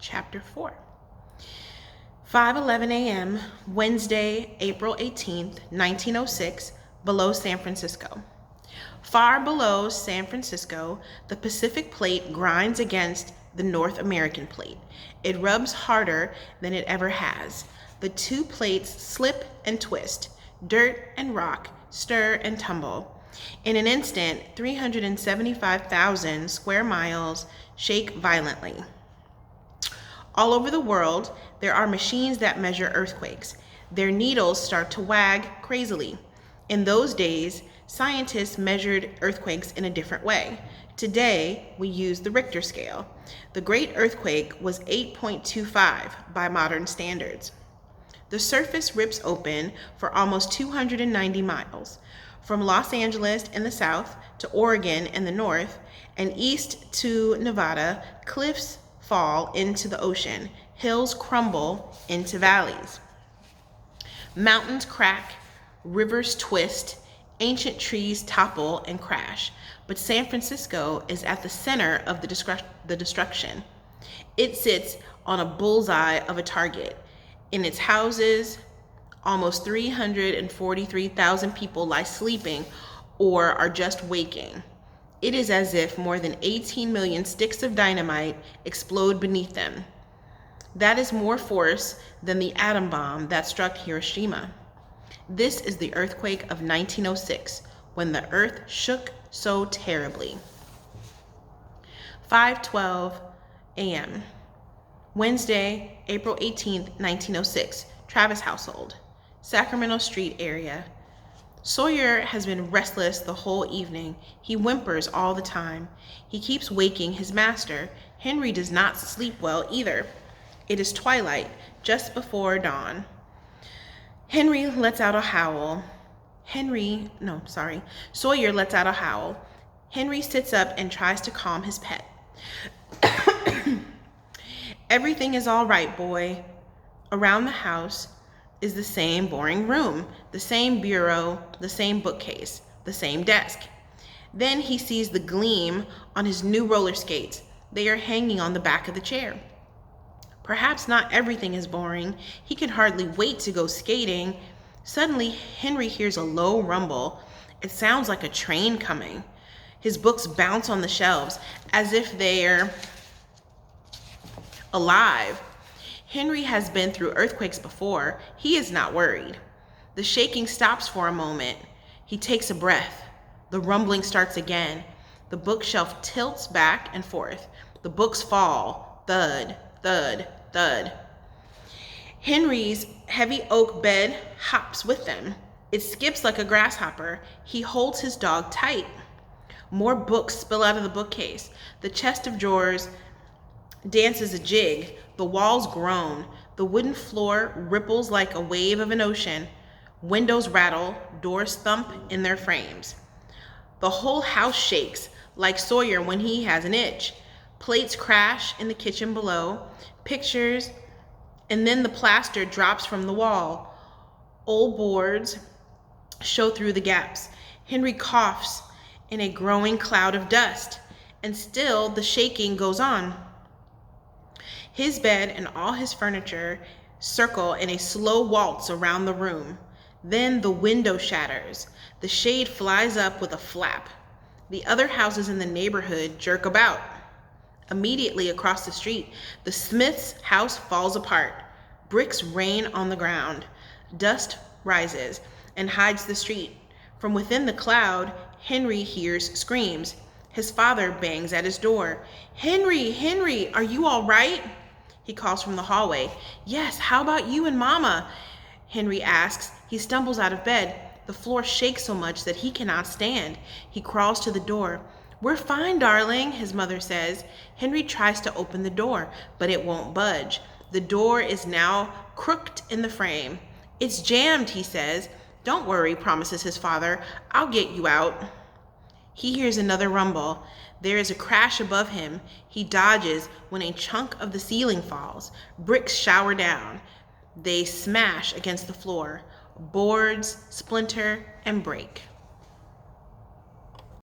Chapter 4. 5:11 a.m., Wednesday, April 18th, 1906, below San Francisco. Far below San Francisco, the Pacific Plate grinds against the North American Plate. It rubs harder than it ever has. The two plates slip and twist, dirt and rock, stir and tumble. In an instant, 375,000 square miles shake violently. All over the world, there are machines that measure earthquakes. Their needles start to wag crazily. In those days, scientists measured earthquakes in a different way. Today, we use the Richter scale. The Great Earthquake was 8.25 by modern standards. The surface rips open for almost 290 miles, from Los Angeles in the south to Oregon in the north, and east to Nevada. Cliffs fall into the ocean. Hills crumble into valleys. Mountains crack, rivers twist, ancient trees topple and crash. But San Francisco is at the center of the destruction. It sits on a bullseye of a target. In its houses, almost 343,000 people lie sleeping or are just waking. It is as if more than 18 million sticks of dynamite explode beneath them. That is more force than the atom bomb that struck Hiroshima. This is the earthquake of 1906, when the earth shook so terribly. 5:12 a.m. Wednesday, April 18th, 1906, Travis household, Sacramento Street area. Sawyer has been restless the whole evening. He whimpers all the time. He keeps waking his master. Henry does not sleep well either. It is twilight, just before dawn. Sawyer lets out a howl. Henry sits up and tries to calm his pet. Everything is all right, boy. Around the house is the same boring room, the same bureau, the same bookcase, the same desk. Then he sees the gleam on his new roller skates. They are hanging on the back of the chair. Perhaps not everything is boring. He can hardly wait to go skating. Suddenly, Henry hears a low rumble. It sounds like a train coming. His books bounce on the shelves as if they're alive. Henry has been through earthquakes before. He is not worried. The shaking stops for a moment. He takes a breath. The rumbling starts again. The bookshelf tilts back and forth. The books fall. Thud, thud, thud. Henry's heavy oak bed hops with them. It skips like a grasshopper. He holds his dog tight. More books spill out of the bookcase. The chest of drawers dances a jig. The walls groan. The wooden floor ripples like a wave of an ocean. Windows rattle. Doors thump in their frames. The whole house shakes, like Sawyer when he has an itch. Plates crash in the kitchen below. Pictures, and then the plaster drops from the wall. Old boards show through the gaps. Henry coughs in a growing cloud of dust, and still the shaking goes on. His bed and all his furniture circle in a slow waltz around the room. Then the window shatters. The shade flies up with a flap. The other houses in the neighborhood jerk about. Immediately across the street, the Smith's house falls apart. Bricks rain on the ground. Dust rises and hides the street. From within the cloud, Henry hears screams. His father bangs at his door. "Henry, Henry, are you all right?" He calls from the hallway. "Yes, how about you and Mama?" Henry asks. He stumbles out of bed. The floor shakes so much that he cannot stand. He crawls to the door. "We're fine, darling," his mother says. Henry tries to open the door, but it won't budge. The door is now crooked in the frame. "It's jammed," he says. "Don't worry," promises his father. "I'll get you out." He hears another rumble. There is a crash above him. He dodges when a chunk of the ceiling falls. Bricks shower down. They smash against the floor. Boards splinter and break.